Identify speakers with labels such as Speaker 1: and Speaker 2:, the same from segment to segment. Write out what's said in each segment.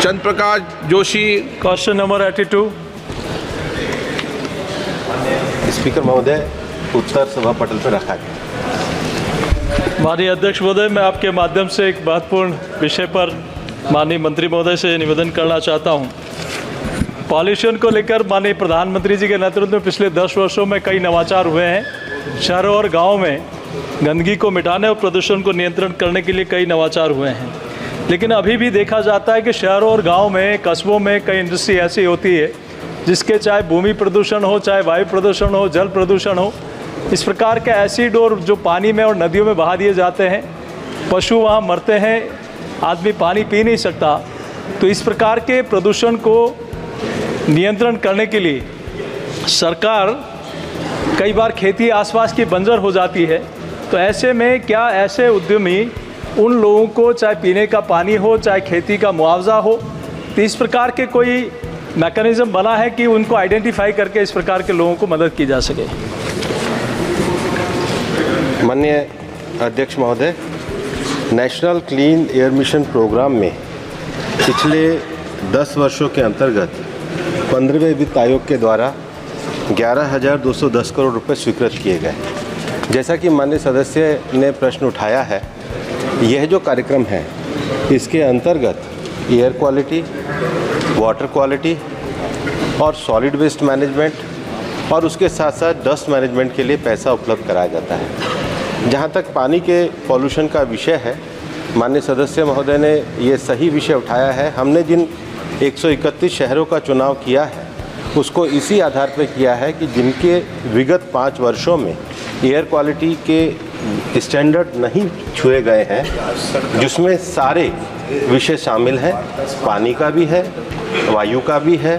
Speaker 1: चंद्र Prakash Joshi.
Speaker 2: Question number 82।
Speaker 3: Speaker महोदय, उत्तर सभा पटल पर रखा गया।
Speaker 2: माननीय अध्यक्ष महोदय, मैं आपके माध्यम से एक महत्वपूर्ण विषय पर माननीय मंत्री महोदय से निवेदन करना चाहता हूं। पॉल्यूशन को लेकर माननीय प्रधानमंत्री जी के नेतृत्व में पिछले 10 वर्षों में कई नवाचार हुए हैं। शहरों और गाँवों में गंदगी को मिटाने और प्रदूषण को नियंत्रण करने के लिए कई नवाचार हुए हैं, लेकिन अभी भी देखा जाता है कि शहरों और गाँव में, कस्बों में कई इंडस्ट्री ऐसी होती है जिसके चाहे भूमि प्रदूषण हो, चाहे वायु प्रदूषण हो, जल प्रदूषण हो, इस प्रकार के एसिड और जो पानी में और नदियों में बहा दिए जाते हैं, पशु वहाँ मरते हैं, आदमी पानी पी नहीं सकता। तो इस प्रकार के प्रदूषण को नियंत्रण करने के लिए सरकार कई बार खेती आसपास की बंजर हो जाती है। तो ऐसे में क्या ऐसे उद्यमी उन लोगों को चाहे पीने का पानी हो, चाहे खेती का मुआवजा हो, तो इस प्रकार के कोई मैकेनिज्म बना है कि उनको आइडेंटिफाई करके इस प्रकार के लोगों को मदद की जा सके?
Speaker 3: माननीय अध्यक्ष महोदय, national clean air mission programme में पिछले 10 वर्षों के अंतर्गत 15वें वित्त आयोग के द्वारा 11,210 करोड़ रुपए स्वीकृत किए गए। जैसा कि माननीय सदस्य ने प्रश्न उठाया है, यह जो कार्यक्रम है इसके अंतर्गत एयर क्वालिटी, वाटर क्वालिटी और सॉलिड वेस्ट मैनेजमेंट और उसके साथ साथ डस्ट मैनेजमेंट के लिए पैसा उपलब्ध कराया जाता है। जहाँ तक पानी के पॉल्यूशन का विषय है, माननीय सदस्य महोदय ने ये सही विषय उठाया है। हमने जिन 131 शहरों का चुनाव किया है उसको इसी आधार पर किया है कि जिनके विगत 5 वर्षों में एयर क्वालिटी के स्टैंडर्ड नहीं छुए गए हैं, जिसमें सारे विषय शामिल हैं, पानी का भी है, वायु का भी है,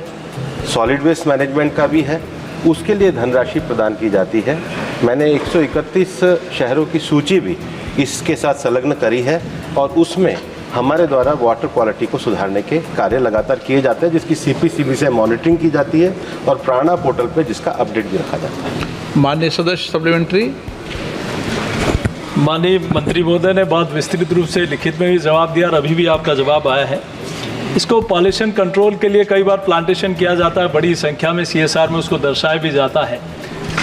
Speaker 3: सॉलिड वेस्ट मैनेजमेंट का भी है, उसके लिए धनराशि प्रदान की जाती है। मैंने 131 शहरों की सूची भी इसके साथ संलग्न करी है और उसमें हमारे द्वारा वाटर क्वालिटी को सुधारने के कार्य लगातार किए जाते हैं, जिसकी CPCB से मॉनिटरिंग की जाती है और प्राणा पोर्टल पे जिसका अपडेट भी रखा जाता है।
Speaker 1: माननीय सदस्य सप्लीमेंट्री।
Speaker 2: माननीय मंत्री महोदय ने बहुत विस्तृत रूप से लिखित में भी जवाब दिया और अभी भी आपका जवाब आया है। इसको पॉल्यूशन कंट्रोल के लिए कई बार प्लांटेशन किया जाता है, बड़ी संख्या में CSR में उसको दर्शाया भी जाता है।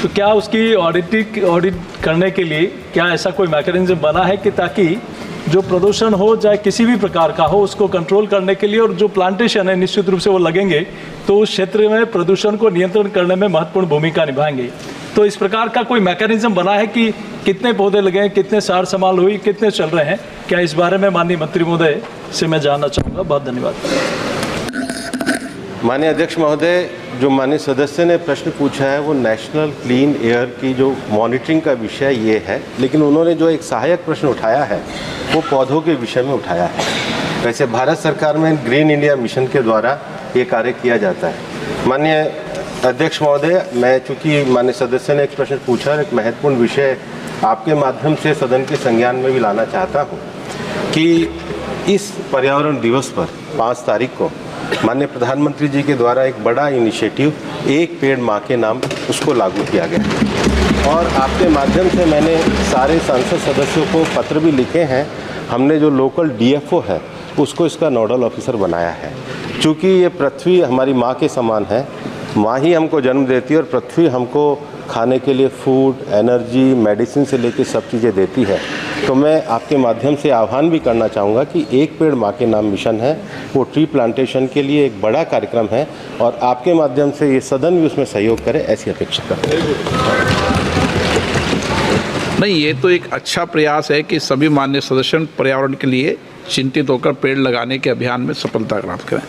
Speaker 2: तो क्या उसकी ऑडिट करने के लिए क्या ऐसा कोई मैकेनिज्म बना है कि ताकि जो प्रदूषण हो, चाहे किसी भी प्रकार का हो, उसको कंट्रोल करने के लिए, और जो प्लांटेशन है निश्चित रूप से वो लगेंगे तो उस क्षेत्र में प्रदूषण को नियंत्रण करने में महत्वपूर्ण भूमिका निभाएंगे। तो इस प्रकार का कोई मैकेनिज्म बना है कि कितने पौधे लगे हैं, कितने सार संभाल हुई, कितने चल रहे हैं? क्या इस बारे में माननीय मंत्री महोदय से मैं जानना चाहूँगा। बहुत धन्यवाद।
Speaker 3: माननीय अध्यक्ष महोदय, जो माननीय सदस्य ने प्रश्न पूछा है वो नेशनल क्लीन एयर की जो मॉनिटरिंग का विषय ये है, लेकिन उन्होंने जो एक सहायक प्रश्न उठाया है वो पौधों के विषय में उठाया है। वैसे भारत सरकार में ग्रीन इंडिया मिशन के द्वारा ये कार्य किया जाता है। माननीय अध्यक्ष महोदय, मैं चूँकि माननीय सदस्य ने एक प्रश्न पूछा और एक महत्वपूर्ण विषय आपके माध्यम से सदन के संज्ञान में भी लाना चाहता हूँ कि इस पर्यावरण दिवस पर 5 तारीख को माननीय प्रधानमंत्री जी के द्वारा एक बड़ा इनिशिएटिव एक पेड़ माँ के नाम उसको लागू किया गया और आपके माध्यम से मैंने सारे सांसद सदस्यों को पत्र भी लिखे हैं। हमने जो लोकल DFO है उसको इसका नोडल ऑफिसर बनाया है। चूँकि ये पृथ्वी हमारी माँ के समान है, माँ ही हमको जन्म देती है और पृथ्वी हमको खाने के लिए फूड, एनर्जी, मेडिसिन से लेकर सब चीज़ें देती है। तो मैं आपके माध्यम से आह्वान भी करना चाहूँगा कि एक पेड़ माँ के नाम मिशन है, वो ट्री प्लांटेशन के लिए एक बड़ा कार्यक्रम है और आपके माध्यम से ये सदन भी उसमें सहयोग करे, ऐसी अपेक्षा करते हैं।
Speaker 1: नहीं, ये तो एक अच्छा प्रयास है कि सभी माननीय सदस्य पर्यावरण के लिए चिंतित होकर पेड़ लगाने के अभियान में सफलता प्राप्त करें।